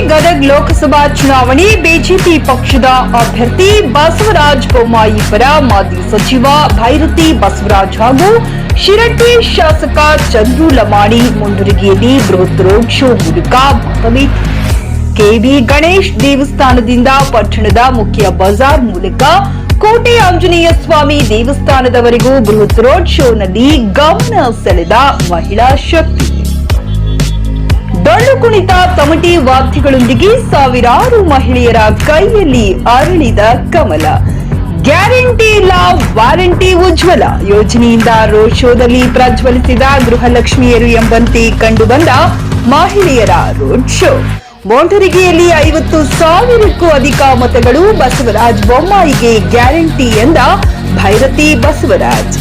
ಗದಗ್ ಲೋಕಸಭಾ ಚುನಾವಣೆ ಬಿಜೆಪಿ ಪಕ್ಷದ ಅಭ್ಯರ್ಥಿ ಬಸವರಾಜ ಬೊಮ್ಮಾಯಿ ಪರ ಮಾಜಿ ಸಚಿವ ಭೈರತಿ ಬಸವರಾಜ್ ಹಾಗೂ ಶಿರಟ್ಟಿ ಶಾಸಕ ಚಂದ್ರು ಲಮಾಣಿ ಮುಂಡರಗಿಯಲ್ಲಿ ಬೃಹತ್ ರೋಡ್ ಶೋ ಮೂಲಕ ಮತವಿ ಕೆಬಿ ಗಣೇಶ್ ದೇವಸ್ಥಾನದಿಂದ ಪಟ್ಟಣದ ಮುಖ್ಯ ಬಜಾರ್ ಮೂಲಕ ಕೋಟೆ ಆಂಜನೇಯ ಸ್ವಾಮಿ ದೇವಸ್ಥಾನದವರೆಗೂ ಬೃಹತ್ ರೋಡ್ ಶೋನಲ್ಲಿ ಗಮನ ಸೆಳೆದ ಮಹಿಳಾ ಶಕ್ತಿ. ಡೊಳ್ಳು ಕುಣಿತ ತಮಟೆ ವಾದ್ಯಗಳೊಂದಿಗೆ ಸಾವಿರಾರು ಮಹಿಳೆಯರ ಕೈಯಲ್ಲಿ ಅರಳಿದ ಕಮಲ. ಗ್ಯಾರಂಟಿ ಇಲ್ಲ ವಾರಂಟಿ ಉಜ್ವಲ ಯೋಜನೆಯಿಂದ ರೋಡ್ ಶೋದಲ್ಲಿ ಪ್ರಜ್ವಲಿಸಿದ ಗೃಹಲಕ್ಷ್ಮಿಯರು ಎಂಬಂತೆ ಕಂಡುಬಂದ ಮಹಿಳೆಯರ ರೋಡ್ ಶೋ. ಮೋಂಟರಿಗೆಯಲ್ಲಿ 50,000ಕ್ಕೂ ಅಧಿಕ ಮತಗಳು ಬಸವರಾಜ ಬೊಮ್ಮಾಯಿಗೆ ಗ್ಯಾರಂಟಿ ಎಂದ ಭೈರತಿ ಬಸವರಾಜ್.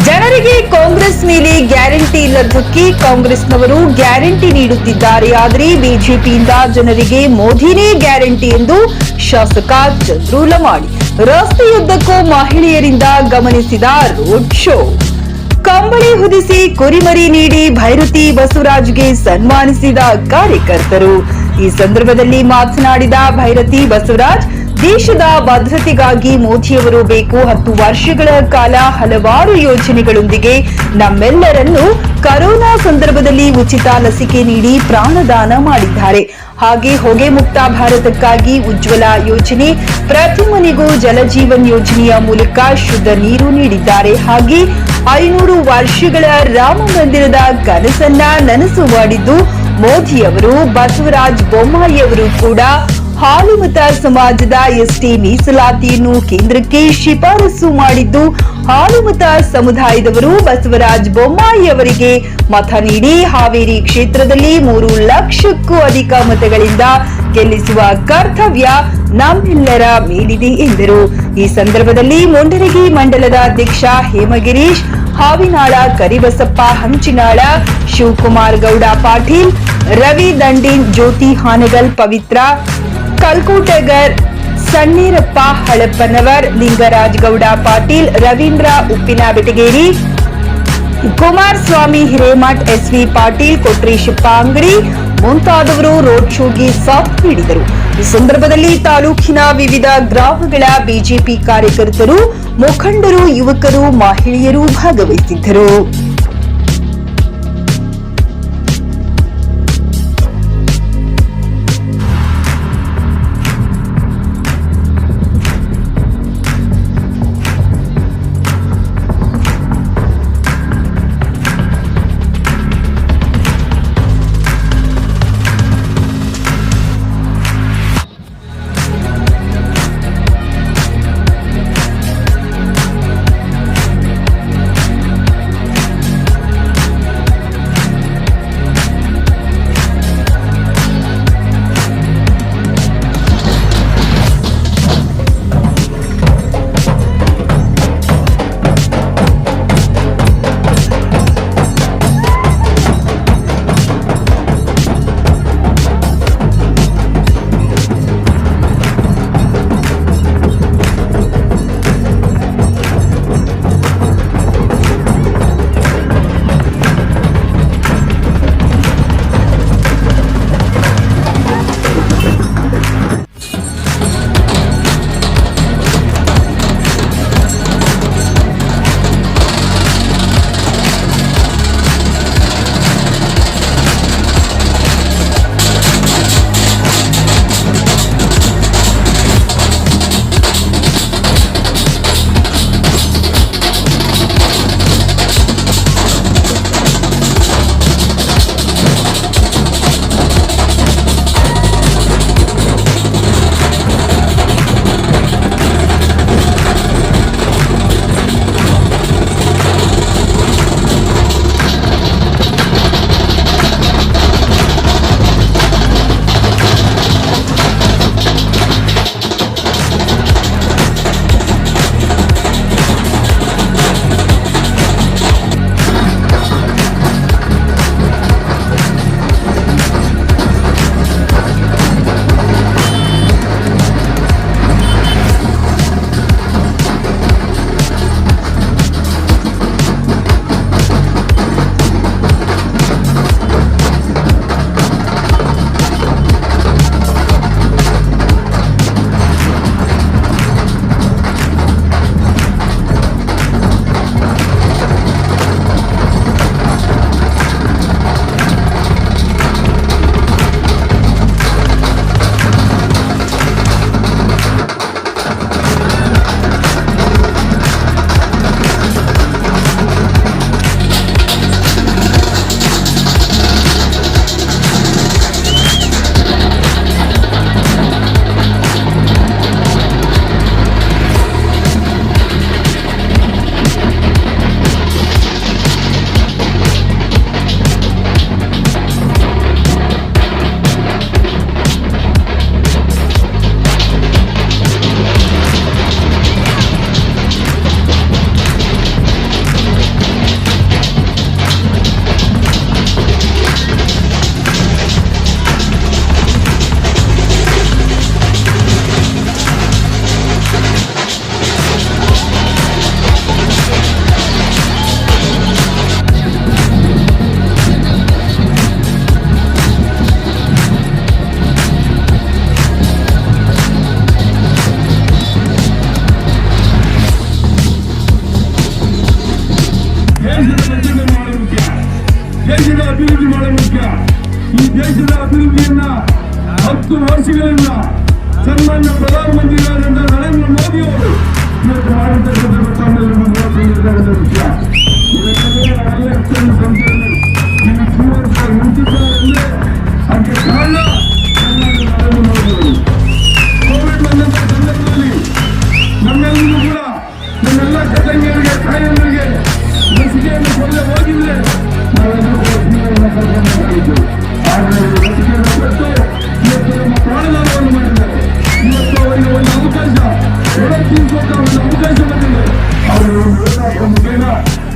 ಜನರಿಗೆ ಕಾಂಗ್ರೆಸ್ ಮೇಲೆ ಗ್ಯಾರಂಟಿ ಇಲ್ಲದಕ್ಕೆ ಕಾಂಗ್ರೆಸ್ನವರು ಗ್ಯಾರಂಟಿ ನೀಡುತ್ತಿದ್ದಾರೆ. ಆದರೆ ಬಿಜೆಪಿಯಿಂದ ಜನರಿಗೆ ಮೋದಿನೇ ಗ್ಯಾರಂಟಿ ಎಂದು ಶಾಸಕ ಚಂದ್ರು ಲಮಾಣಿ ರಸ್ತೆಯುದ್ದಕ್ಕೂ ಮಹಿಳೆಯರಿಂದ ಗಮನಿಸಿದ ರೋಡ್ ಶೋ. ಕಂಬಳಿ ಹೊದಿಸಿ ಕುರಿಮರಿ ನೀಡಿ ಭೈರತಿ ಬಸವರಾಜ್ಗೆ ಸನ್ಮಾನಿಸಿದ ಕಾರ್ಯಕರ್ತರು. ಈ ಸಂದರ್ಭದಲ್ಲಿ ಮಾತನಾಡಿದ ಭೈರತಿ ಬಸವರಾಜ್, ದೇಶದ ಭದ್ರತೆಗಾಗಿ ಮೋದಿಯವರು ಬೇಕು. 10 ವರ್ಷಗಳ ಕಾಲ ಹಲವಾರು ಯೋಜನೆಗಳೊಂದಿಗೆ ನಮ್ಮೆಲ್ಲರನ್ನು ಕರೋನಾ ಸಂದರ್ಭದಲ್ಲಿ ಉಚಿತ ಲಸಿಕೆ ನೀಡಿ ಪ್ರಾಣದಾನ ಮಾಡಿದ್ದಾರೆ. ಹಾಗೆ ಹೊಗೆ ಮುಕ್ತ ಭಾರತಕ್ಕಾಗಿ ಉಜ್ವಲ ಯೋಜನೆ, ಪ್ರತಿ ಮನೆಗೂ ಜಲಜೀವನ್ ಯೋಜನೆಯ ಮೂಲಕ ಶುದ್ಧ ನೀರು ನೀಡಿದ್ದಾರೆ. ಹಾಗೆ 500 ವರ್ಷಗಳ ರಾಮ ಮಂದಿರದ ಕನಸನ್ನ ನನಸು ಮಾಡಿದ್ದು ಮೋದಿಯವರು. ಬಸವರಾಜ ಬೊಮ್ಮಾಯಿಯವರು ಕೂಡ ಹಾಲುಮತ ಸಮಾಜದ ಎಸ್ಟಿ ಮೀಸಲಾತಿಯನ್ನು ಕೇಂದ್ರಕ್ಕೆ ಶಿಫಾರಸು ಮಾಡಿದ್ದು ಹಾಲುಮತ ಸಮುದಾಯದವರು ಬಸವರಾಜ ಬೊಮ್ಮಾಯಿ ಅವರಿಗೆ ಮತ ನೀಡಿ ಹಾವೇರಿ ಕ್ಷೇತ್ರದಲ್ಲಿ 3 ಲಕ್ಷಕ್ಕೂ ಅಧಿಕ ಮತಗಳಿಂದ ಗೆಲ್ಲಿಸುವ ಕರ್ತವ್ಯ ನಮ್ಮೆಲ್ಲರ ಮೇಲಿದೆ ಎಂದರು. ಈ ಸಂದರ್ಭದಲ್ಲಿ ಮುಂಡರಗಿ ಮಂಡಲದ ಅಧ್ಯಕ್ಷ ಹೇಮಗಿರೀಶ್, ಹಾವಿನಾಳ ಕರಿಬಸಪ್ಪ ಹಂಚಿನಾಳ, ಶಿವಕುಮಾರ್ ಗೌಡ ಪಾಟೀಲ್, ರವಿ ದಂಡಿನ್, ಜ್ಯೋತಿ ಹಾನಗಲ್, ಪವಿತ್ರ ಕಲ್ಕೂಟಗರ್, ಸಣ್ಣೀರಪ್ಪ ಹಳಪ್ಪನವರ್, ಲಿಂಗರಾಜ್ ಗೌಡ ಪಾಟೀಲ್, ರವೀಂದ್ರ ಉಪ್ಪಿನ ಬೆಟಗೇರಿ, ಕುಮಾರಸ್ವಾಮಿ ಹಿರೇಮಠ್, ಎಸ್ವಿ ಪಾಟೀಲ್, ಕೊಟ್ರೇಶಪ್ಪ ಅಂಗಡಿ ಮುಂತಾದವರು ರೋಡ್ ಶೋಗೆ ಸಾಥ್ ನೀಡಿದರು. ಈ ಸಂದರ್ಭದಲ್ಲಿ ತಾಲೂಕಿನ ವಿವಿಧ ಗ್ರಾಮಗಳ ಬಿಜೆಪಿ ಕಾರ್ಯಕರ್ತರು, ಮುಖಂಡರು, ಯುವಕರು, ಮಹಿಳೆಯರು ಭಾಗವಹಿಸಿದ್ದರು. ಈ ದೇಶದ ಅಭಿವೃದ್ಧಿಯನ್ನ 10 ವರ್ಷಗಳಿಂದ ಸನ್ಮಾನ್ಯ ಪ್ರಧಾನಮಂತ್ರಿಗಳಾದಂತಹ ನರೇಂದ್ರ ಮೋದಿ ಅವರು ಇವತ್ತು ಮಾಡಿರ್ತಕ್ಕಂಥ ತಮ್ಮಲ್ಲಿ ನಿರ್ಧಾರದ ವಿಷಯ. ಇದಕ್ಕೆಲ್ಲ ನಾವೆಲ್ಲ ಹೆಚ್ಚಿನ ಸಂಖ್ಯೆಯಲ್ಲಿ ಈ ಸುವರ್ಣ ನಿಂತಿದ್ದಾರೆ ಅಂದ್ರೆ ಅದಕ್ಕೆ ಕಾರಣ ಸನ್ಮಾನ್ಯ ನರೇಂದ್ರ ಮೋದಿ ಅವರು. ಕೋವಿಡ್ ಬಂದಂತ ಸಂದರ್ಭದಲ್ಲಿ ನಮ್ಮೆಲ್ಲರೂ ಕೂಡ ನಮ್ಮೆಲ್ಲ ತಂಗಿಯರಿಗೆ ತಾಯಿಯರಿಗೆ ಲಸಿಕೆಯನ್ನು ಕೊಡದೆ ಹೋಗಿದ್ರೆ ನಾವೆಲ್ಲರೂ ಕೂಡ ಜೀವನವನ್ನು ಕಳ್ಕೊಂಡಾಗಿದ್ದೆವು. ಆದರೆ ಲಸಿಕೆಯನ್ನು ಕೊಟ್ಟು ಇವತ್ತು ನಮ್ಮ ಪ್ರಾಣದಾನವನ್ನು ಮಾಡಿದ್ದಾರೆ. ಇವತ್ತು ಅವರಿಗೆ ಒಂದು ಅವಕಾಶ ಹೊರತೀರ್ಸುವಂತ ಒಂದು ಅವಕಾಶ ಬಂದಿದೆ. ಅವರು ಮುಖೇನ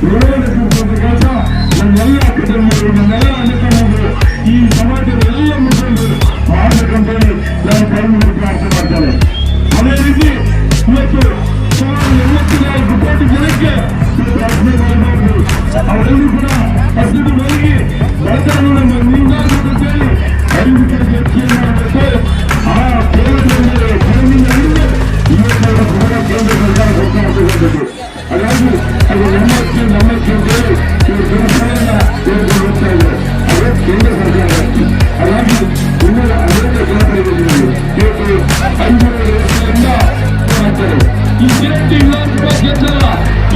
ವಿರೋಧ ತಿಳಿಸುವಂತ ಕೆಲಸ ನನ್ನೆಲ್ಲ ಕುಟುಂಬಗಳು ನನ್ನೆಲ್ಲ ಅನುಕೂಲಗಳು ಈ ಸಮಾಜದ ಎಲ್ಲ ಮುಖಂಡರು ಮಾಡಬೇಕಂತೇಳಿ ನಾನು ಕೈಮೂಡಿ ಪ್ರಾರ್ಥನೆ ಮಾಡ್ತಾರೆ. ಅದೇ ರೀತಿ ಇವತ್ತು ಸುಮಾರು 84 ಕೋಟಿ ಜನಕ್ಕೆ ಅವರೆಲ್ಲರೂ ಕೂಡ ಹಸಿದು ಮಲಗಿ ಬಡತನವನ್ನು ನೀಡಾಗಬೇಕಂತೇಳಿ 5 ಕೋಟಿ ಹೆಚ್ಚಿಗೆ ಮಾಡಬೇಕು. ಆ ಕೇಂದ್ರದಲ್ಲಿ ಇವತ್ತು ಕೂಡ ಕೇಂದ್ರ ಸರ್ಕಾರ ಘೋಷಣೆ ಮಾಡಬೇಕು. ಹಾಗಾಗಿ ಅದು ನಮ್ಮ ಕೇಂದ್ರದಲ್ಲಿ ಇವರು ಜನಸಭೆಯನ್ನ ಹೋಗ್ತಾ ಇದ್ದಾರೆ. ಅದೇ ಕೇಂದ್ರ ಸರ್ಕಾರ. ಹಾಗಾಗಿ ಇನ್ನೂ ಅನೇಕ ಜನಪರಿಗಳು ಇವತ್ತು 5 ವರ್ಷಗಳಿಂದ ಮಾಡ್ತಾರೆ. ಈ ಶಿರಟ್ಟಿ ವಿಧಾನಸಭಾ ಕ್ಷೇತ್ರ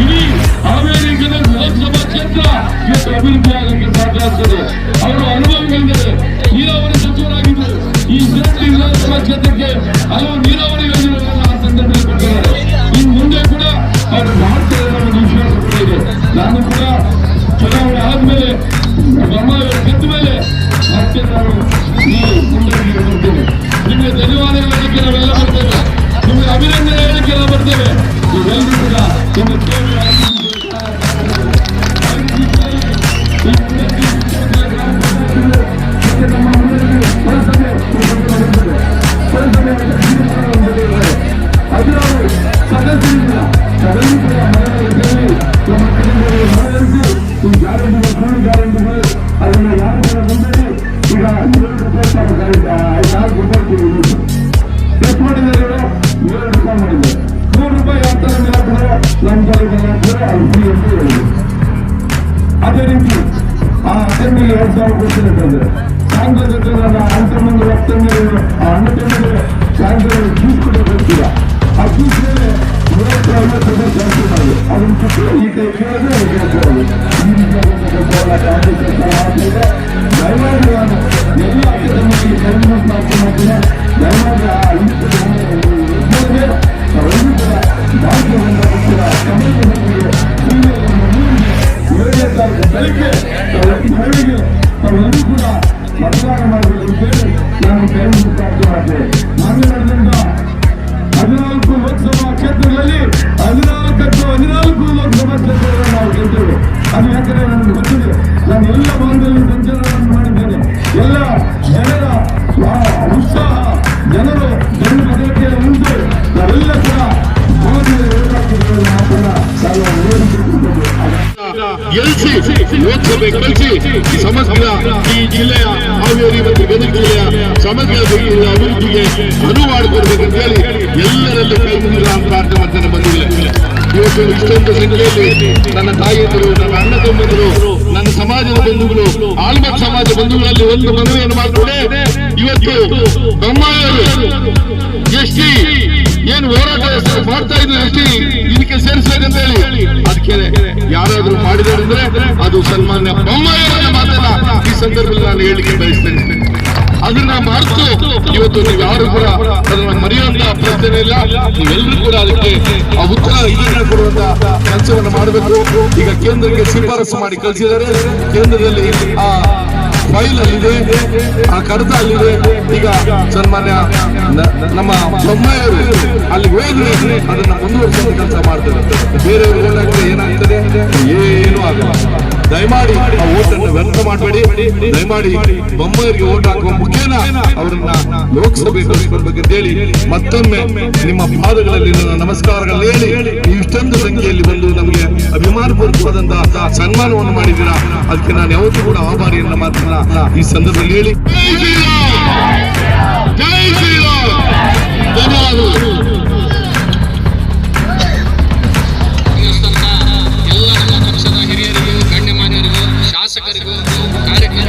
ಇಡೀ ಹಾವೇರಿ ಲೋಕಸಭಾ ಕ್ಷೇತ್ರ ಇವತ್ತು ಅಭಿವೃದ್ಧಿ ಆಗಲಿಕ್ಕೆ ಸಾಧ್ಯ ಆಗ್ತದೆ. ಅವರು ಅನುಭವಗಳಿದ್ದಾರೆ. ನೀರಾವರಿ ಸಚಿವರಾಗಿದ್ದರು. ಈ ಶಿರಟ್ಟಿ ವಿಧಾನಸಭಾ ಕ್ಷೇತ್ರಕ್ಕೆ ಹಲವು ನೀರಾವರಿ ಯೋಜನೆಗಳನ್ನು ಆ ಸಂದರ್ಭದಲ್ಲಿ ಕೊಟ್ಟಿದ್ದಾರೆ. ಇನ್ನು ಮುಂದೆ ಕೂಡ ಅವರು ಮಾಡ್ತಾರೆ ಅನ್ನೋ ಒಂದು ವಿಶ್ವಾಸ ಕೂಡ ಇದೆ. ನಾನು ಕೂಡ ಚುನಾವಣೆ ಆದ್ಮೇಲೆ ಬೊಮ್ಮಾಯಿಯವರು ಗೆದ್ದ ಮೇಲೆ ಮತ್ತೆ ನಾನು ಈ ಮುಂದೆ ಬರ್ತೇನೆ. ನಿಮಗೆ ಧನ್ಯವಾದಗಳು ಹೇಳಿಕೆ ನಾವೆಲ್ಲ ಬರ್ತೇವೆ. ನಿಮಗೆ ಅಭಿನಂದನೆ ಹೇಳಿಕೆ ಎಲ್ಲ ಬರ್ತೇವೆ. ನೀವೆಲ್ಲರೂ ಕೂಡ ನಿಮ್ಮ ಅದನ್ನ ಯಾರು ಮುಂದೆ ಈಗ 2 ಮಾಡಿದ್ದಾರೆ. 7 ರೂಪಾಯಿ ಮಾಡಿದ್ದಾರೆ. 3 ರೂಪಾಯಿ ಯಾವ ತರ ಹಾಕಿದ್ರೆ ನಮ್ಮ ಅದೇ ರೀತಿ ಆ ಅಣ್ಣನಿಗೆ 2,000 ಕೊಡ್ತೀನಿ ಅಂತಂದ್ರೆ ಸಾಯಂಕಾಲ ಅಂತಮ್ಮಂದು ಅಣ್ಣತಮ್ಮಿಗೆ ಸಾಯಂಕಾಲ ಜ್ಯೂಸ್ ಕೂಡ ಕೊಡ್ತೀರ. ಆ ಜ್ಯೂಸ್ ಮೇಲೆ 150 ರೂಪಾಯಿ ಜಾಸ್ತಿ ಮಾಡಿ ಅದನ್ನು ಈ ಕೈ ಕೇಳಿದ್ರೆ ಕೇಳ್ಕೊಳ್ಳೋದು. ಈ ದಯಮಾಡಿ ನಾನು ಎಲ್ಲ ಅಣ್ಣತಮ್ಮಿಗೆ ಗೌರ್ಮೆಂಟ್ ಮಾಡ್ತೀನಿ. ದಯಮಾಡಿ ಆ ಬೆಳಿಗ್ಗೆ ತಾವೆಲ್ಲರೂ ಕೂಡ ಮತದಾನ ಮಾಡಬೇಕು ಅಂತೇಳಿ ನಾನು ಕೈಮುಖ ಪ್ರಾರ್ಥನೆ ಮಾಡ್ತೇನೆ. ನಾನು ನಡೆದಂತ 14 ಲೋಕಸಭಾ ಕ್ಷೇತ್ರಗಳಲ್ಲಿ 14 ಲೋಕಸಭಾ ಕ್ಷೇತ್ರಗಳನ್ನು ನಾವು ಗೆಲ್ತೇವೆ. ಅದು ಯಾಕಂದ್ರೆ ನನಗೆ ಗೊತ್ತಿದೆ. ನಾನು ಎಲ್ಲ ಭಾಗದಲ್ಲಿ ಸಂಚಾರವನ್ನು ಮಾಡಿದ್ದೇನೆ. ಎಲ್ಲ ಜನರ ಉತ್ಸಾಹ, ಜನರು ಜನರ ಬದಲಿಕೆಯ ಮುಂದೆ ನಾವೆಲ್ಲ ಕೂಡ ಗೆಲ್ಲಿಸಿ ಲೋಕಸಭೆ ಕಳಿಸಿ ಸಮಗ್ರ ಈ ಜಿಲ್ಲೆಯ ಹಾವೇರಿ ಮತ್ತು ಗದಗ ಜಿಲ್ಲೆಯ ಸಮಗ್ರ ಅಭಿವೃದ್ಧಿಗೆ ಅನುವು ಮಾಡಿಕೊಡ್ಬೇಕಂತ ಹೇಳಿ ಎಲ್ಲರಲ್ಲೂ ಕೈ ಮುಗಿದ ಪ್ರಾರ್ಥನೆ ಬಂದಿಲ್ಲ. ಇವತ್ತು ಇಷ್ಟೊಂದು ಸಂಖ್ಯೆಯಲ್ಲಿ ನನ್ನ ತಾಯಿಯಂದರು, ನನ್ನ ಅಣ್ಣ ತಮ್ಮಂದರು, ನನ್ನ ಸಮಾಜದ ಬಂಧುಗಳು, ಆಳ್ಮತ್ ಸಮಾಜ ಬಂಧುಗಳಲ್ಲಿ ಒಂದು ಮನವಿಯನ್ನು ಮಾಡಿಕೊಂಡೆ. ಇವತ್ತು ಬೊಮ್ಮಾಯಿಯವರು ಎಸ್ಟಿ ಏನು ಹೋರಾಟ ಮಾಡ್ತಾ ಇದ್ರು ಎಸ್ಟಿ ಇದಕ್ಕೆ ಸೇರಿಸಬೇಕಂತ ಹೇಳಿ ಅದಕ್ಕೆ ಯಾರಾದ್ರೂ ಮಾಡಿದ್ದಾರೆ ಅಂದ್ರೆ ಅದು ಸನ್ಮಾನ್ಯ ಬೊಮ್ಮಾಯಿಯವರ ಮಾತನ್ನ ಈ ಸಂದರ್ಭದಲ್ಲಿ ನಾನು ಹೇಳಿಕೆ ಬಯಸ್ತೇನೆ. ಅದನ್ನ ಮರೆತು ಇವತ್ತು ನೀವು ಯಾರು ಕೂಡ ಅದನ್ನ ಮರೆಯುವಂತ ಪ್ರಶ್ನೆ ಇಲ್ಲ. ನೀವೆಲ್ಲರೂ ಕೂಡ ಅದಕ್ಕೆ ಆ ಉತ್ತರ ಇದನ್ನ ಕೊಡುವಂತ ಕೆಲಸವನ್ನು ಮಾಡಬೇಕು. ಈಗ ಕೇಂದ್ರಕ್ಕೆ ಶಿಫಾರಸು ಮಾಡಿ ಕಳಿಸಿದ್ದಾರೆ. ಕೇಂದ್ರದಲ್ಲಿ ಆ ಫೈಲ್ ಅಲ್ಲಿದೆ, ಆ ಕಡತ ಅಲ್ಲಿದೆ. ಈಗ ಸನ್ಮಾನ್ಯ ನಮ್ಮ ಬೊಮ್ಮಾಯಿಯವರು ಅಲ್ಲಿ ಹೋದ್ರೆ ಅದನ್ನ ಮುಂದುವರಿಸುವ ಕೆಲಸ ಮಾಡ್ತಾರೆ. ಬೇರೆಯವರು ಏನಾಗ್ತದೆ? ಏನೂ ಆಗಲ್ಲ. ದಯಮಾಡಿ ಆ ಓಟನ್ನು ವ್ಯರ್ಥ ಮಾಡಬೇಡಿ. ದಯಮಾಡಿ ಬೊಮ್ಮಾಯಿಯವರಿಗೆ ಓಟ್ ಹಾಕುವ ಮುಖೇನ ಅವರನ್ನ ಲೋಕಸಭೆ ಕಳಿಸ್ಕೊಡ್ಬೇಕಂತ ಹೇಳಿ ಮತ್ತೊಮ್ಮೆ ನಿಮ್ಮ ಪಾದಗಳಲ್ಲಿ ನನ್ನ ನಮಸ್ಕಾರಗಳನ್ನು ಹೇಳಿ ಇಷ್ಟೊಂದು ಸಂಖ್ಯೆಯಲ್ಲಿ ಬಂದು ನಮಗೆ ಅಭಿಮಾನಪೂರ್ವಕವಾದಂತಹ ಸನ್ಮಾನವನ್ನು ಮಾಡಿದ್ದೀರಾ. ಅದಕ್ಕೆ ನಾನು ಯಾವತ್ತೂ ಕೂಡ ಆಭಾರಿಯನ್ನ ಮಾತನ್ನ ಈ ಸಂದರ್ಭದಲ್ಲಿ ಹೇಳಿ ಜೈ ಶ್ರೀರಾಮ್. ಧನ್ಯವಾದಗಳು. ಎಲ್ಲ ನಮ್ಮ ಪಕ್ಷದ ಹಿರಿಯರಿಗೂ, ಗಣ್ಯಮಾನ್ಯರಿಗೂ, ಶಾಸಕರಿಗೂ, ಕಾರ್ಯಕರ್ತರಿಗೂ